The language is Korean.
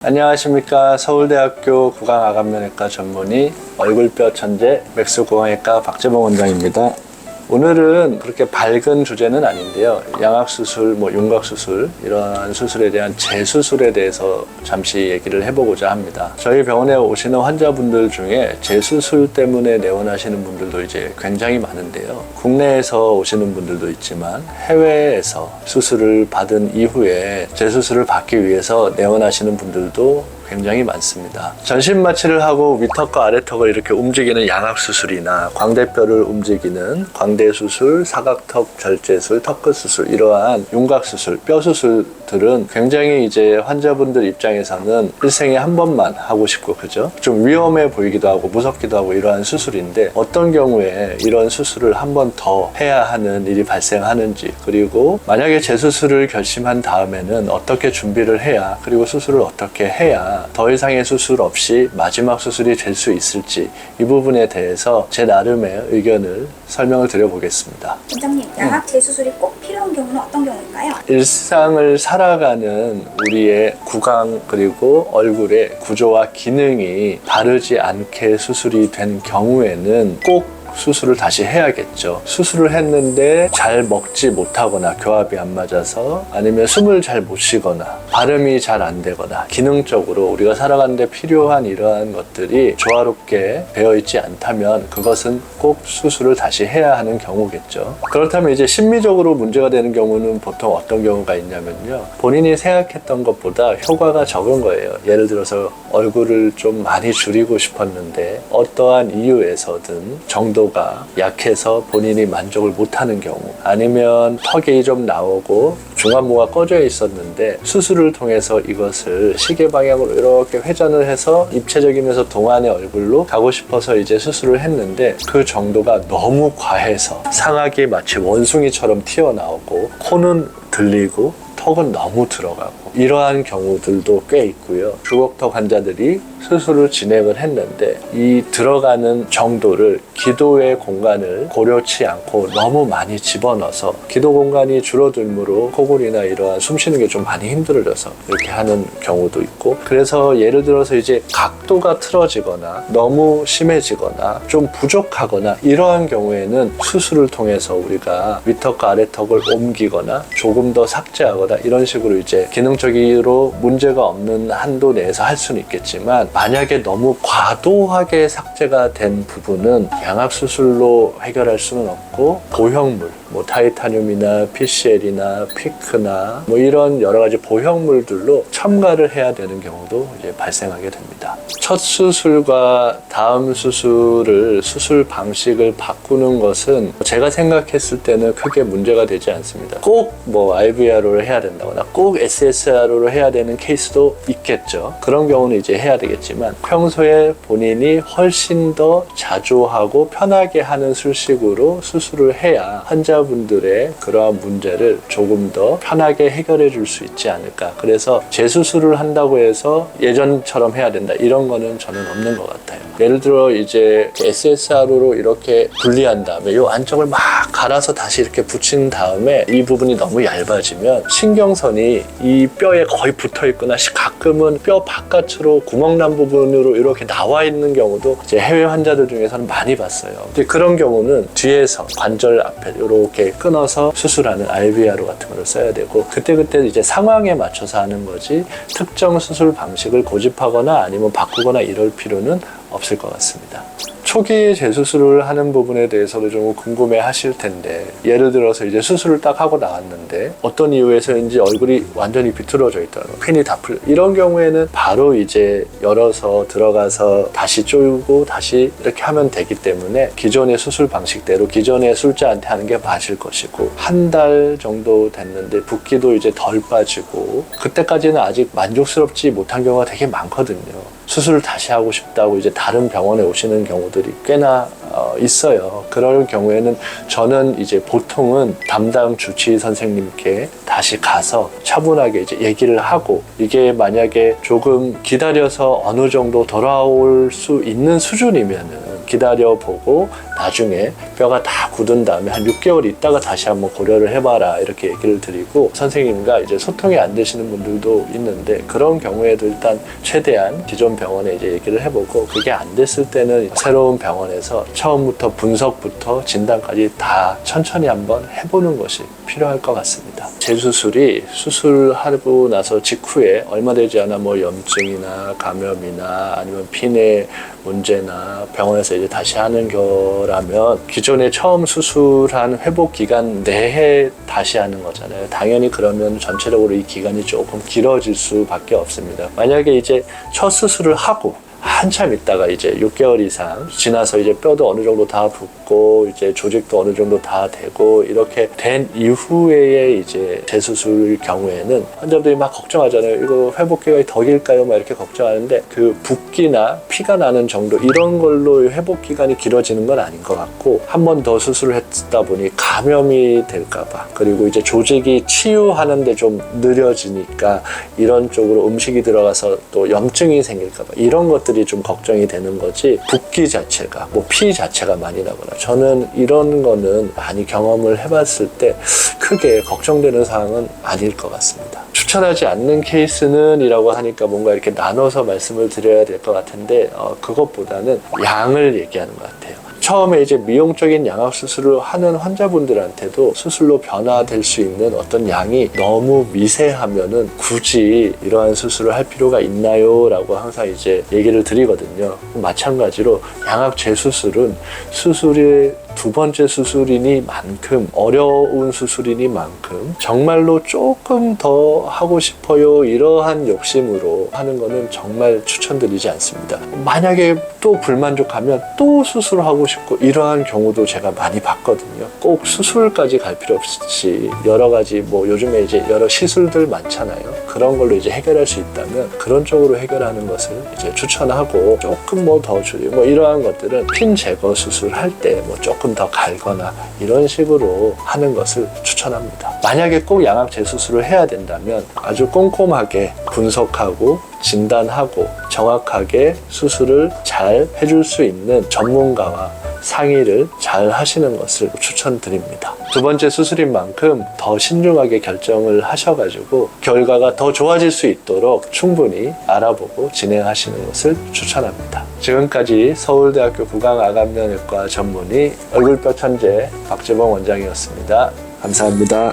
안녕하십니까. 서울대학교 구강암면외과 전문의 얼굴뼈 천재 맥스구강외과 박재봉 원장입니다. 오늘은 그렇게 밝은 주제는 아닌데요. 양악수술, 윤곽수술 이러한 수술에 대한 재수술에 대해서 잠시 얘기를 해보고자 합니다. 저희 병원에 오시는 환자분들 중에 재수술 때문에 내원하시는 분들도 이제 굉장히 많은데요. 국내에서 오시는 분들도 있지만 해외에서 수술을 받은 이후에 재수술을 받기 위해서 내원하시는 분들도 굉장히 많습니다. 전신 마취를 하고 위턱과 아래턱을 이렇게 움직이는 양악수술이나 광대뼈를 움직이는 광대수술, 사각턱 절제술, 턱끝수술 이러한 윤곽수술, 뼈수술들은 굉장히 이제 환자분들 입장에서는 일생에 한 번만 하고 싶고 그죠? 좀 위험해 보이기도 하고 무섭기도 하고 이러한 수술인데 어떤 경우에 이런 수술을 한 번 더 해야 하는 일이 발생하는지, 그리고 만약에 재수술을 결심한 다음에는 어떻게 준비를 해야, 그리고 수술을 어떻게 해야 더 이상의 수술 없이 마지막 수술이 될 수 있을지, 이 부분에 대해서 제 나름의 의견을 설명을 드려보겠습니다. 원장님, 양악 재수술이 꼭 필요한 경우는 어떤 경우일까요? 일상을 살아가는 우리의 구강 그리고 얼굴의 구조와 기능이 다르지 않게 수술이 된 경우에는 꼭 수술을 다시 해야겠죠. 수술을 했는데 잘 먹지 못하거나 교합이 안 맞아서, 아니면 숨을 잘 못 쉬거나 발음이 잘 안 되거나 기능적으로 우리가 살아가는데 필요한 이러한 것들이 조화롭게 되어 있지 않다면 그것은 꼭 수술을 다시 해야 하는 경우겠죠. 그렇다면 이제 심미적으로 문제가 되는 경우는 보통 어떤 경우가 있냐면요, 본인이 생각했던 것보다 효과가 적은 거예요. 예를 들어서 얼굴을 좀 많이 줄이고 싶었는데 어떠한 이유에서든 정도가 약해서 본인이 만족을 못하는 경우, 아니면 턱이 좀 나오고 중안부가 꺼져 있었는데 수술을 통해서 이것을 시계 방향으로 이렇게 회전을 해서 입체적이면서 동안의 얼굴로 가고 싶어서 이제 수술을 했는데 그 정도가 너무 과해서 상악이 마치 원숭이처럼 튀어나오고 코는 들리고 턱은 너무 들어가고, 이러한 경우들도 꽤 있고요. 주걱턱 환자들이 수술을 진행을 했는데 이 들어가는 정도를 기도의 공간을 고려치 않고 너무 많이 집어넣어서 기도 공간이 줄어들므로 코골이나 이러한 숨쉬는 게 좀 많이 힘들어져서 이렇게 하는 경우도 있고, 그래서 예를 들어서 이제 각도가 틀어지거나 너무 심해지거나 좀 부족하거나 이러한 경우에는 수술을 통해서 우리가 위턱과 아래턱을 옮기거나 조금 더 삭제하거나 이런 식으로 이제 기능적으로 문제가 없는 한도 내에서 할 수는 있겠지만, 만약에 너무 과도하게 삭제가 된 부분은 양악수술로 해결할 수는 없고 보형물, 타이타늄이나 PCL이나 피크나 이런 여러 가지 보형물들로 첨가를 해야 되는 경우도 이제 발생하게 됩니다. 첫 수술과 다음 수술을 수술 방식을 바꾸는 것은 제가 생각했을 때는 크게 문제가 되지 않습니다. 꼭 IVR로 해야 된다거나 꼭 SSR로 해야 되는 케이스도 있겠죠. 그런 경우는 이제 해야 되겠지만, 평소에 본인이 훨씬 더 자주 하고 편하게 하는 술식으로 수술을 해야 환자분들의 그러한 문제를 조금 더 편하게 해결해 줄 수 있지 않을까. 그래서 재수술을 한다고 해서 예전처럼 해야 된다, 이런 거는 저는 없는 것 같아요. 예를 들어 이제 SSR로 이렇게 분리한 다음에 이 안쪽을 막 갈아서 다시 이렇게 붙인 다음에 이 부분이 너무 얇아지면 신경선이 이 뼈에 거의 붙어 있거나 가끔은 뼈 바깥으로 구멍 난 부분으로 이렇게 나와 있는 경우도 이제 해외 환자들 중에서는 많이 봤어요. 근데 그런 경우는 뒤에서 관절 앞에 이렇게 끊어서 수술하는 IVR 같은 걸 써야 되고, 그때그때 이제 상황에 맞춰서 하는 거지 특정 수술 방식을 고집하거나 아니면 바꾸거나 이럴 필요는 없을 것 같습니다. 초기 재수술을 하는 부분에 대해서도 좀 궁금해 하실 텐데, 예를 들어서 이제 수술을 딱 하고 나왔는데 어떤 이유에서인지 얼굴이 완전히 비틀어져 있다는 거, 핀이 다 풀려, 이런 경우에는 바로 이제 열어서 들어가서 다시 조이고 다시 이렇게 하면 되기 때문에 기존의 수술 방식대로 기존의 술자한테 하는 게 맞을 것이고, 한 달 정도 됐는데 붓기도 이제 덜 빠지고 그때까지는 아직 만족스럽지 못한 경우가 되게 많거든요. 수술을 다시 하고 싶다고 이제 다른 병원에 오시는 경우들이 꽤나 있어요. 그럴 경우에는 저는 이제 보통은 담당 주치의 선생님께 다시 가서 차분하게 이제 얘기를 하고, 이게 만약에 조금 기다려서 어느 정도 돌아올 수 있는 수준이면은 기다려보고 나중에 뼈가 다 굳은 다음에 한 6개월 있다가 다시 한번 고려를 해봐라 이렇게 얘기를 드리고, 선생님과 이제 소통이 안 되시는 분들도 있는데 그런 경우에도 일단 최대한 기존 병원에 이제 얘기를 해보고, 그게 안 됐을 때는 새로운 병원에서 처음부터 분석부터 진단까지 다 천천히 한번 해보는 것이 필요할 것 같습니다. 재수술이 수술하고 나서 직후에 얼마 되지 않아 뭐 염증이나 감염이나 아니면 피내 문제나 병원에서 이제 다시 하는 거라면 기존에 처음 수술한 회복 기간 내에 다시 하는 거잖아요. 당연히 그러면 전체적으로 이 기간이 조금 길어질 수밖에 없습니다. 만약에 이제 첫 수술을 하고 한참 있다가 이제 6개월 이상 지나서 이제 뼈도 어느 정도 다 붙고 이제 조직도 어느 정도 다 되고 이렇게 된 이후에 이제 재수술 경우에는 환자들이 막 걱정하잖아요. 이거 회복 기간이 더 길까요? 막 이렇게 걱정하는데, 그 붓기나 피가 나는 정도 이런 걸로 회복 기간이 길어지는 건 아닌 것 같고, 한 번 더 수술을 했다 보니 감염이 될까봐, 그리고 이제 조직이 치유하는데 좀 느려지니까 이런 쪽으로 음식이 들어가서 또 염증이 생길까봐, 이런 것들이 좀 걱정이 되는 거지, 붓기 자체가 뭐 피 자체가 많이 나거나, 저는 이런 거는 많이 경험을 해봤을 때 크게 걱정되는 사항은 아닐 것 같습니다. 추천하지 않는 케이스는 이라고 하니까 뭔가 이렇게 나눠서 말씀을 드려야 될 것 같은데, 그것보다는 양을 얘기하는 것 같아요. 처음에 이제 미용적인 양악 수술을 하는 환자분들한테도 수술로 변화될 수 있는 어떤 양이 너무 미세하면은 굳이 이러한 수술을 할 필요가 있나요? 라고 항상 이제 얘기를 드리거든요. 마찬가지로 양악 재수술은 수술의 두 번째 수술이니만큼, 어려운 수술이니만큼 정말로 조금 더 하고 싶어요 이러한 욕심으로 하는 거는 정말 추천드리지 않습니다. 만약에 또 불만족하면 또 수술하고 싶고 이러한 경우도 제가 많이 봤거든요. 꼭 수술까지 갈 필요 없이 여러 가지 뭐 요즘에 이제 여러 시술들 많잖아요. 그런 걸로 이제 해결할 수 있다면 그런 쪽으로 해결하는 것을 이제 추천하고, 조금 뭐 더 줄이고 뭐 이러한 것들은 핀 제거 수술할 때 뭐 조금 더 갈거나 이런 식으로 하는 것을 추천합니다. 만약에 꼭 양악 재수술을 해야 된다면 아주 꼼꼼하게 분석하고 진단하고 정확하게 수술을 잘 해줄 수 있는 전문가와 상의를 잘 하시는 것을 추천드립니다. 두 번째 수술인 만큼 더 신중하게 결정을 하셔가지고 결과가 더 좋아질 수 있도록 충분히 알아보고 진행하시는 것을 추천합니다. 지금까지 서울대학교 구강암암면외과 전문의 얼굴뼈 천재 박재범 원장이었습니다. 감사합니다.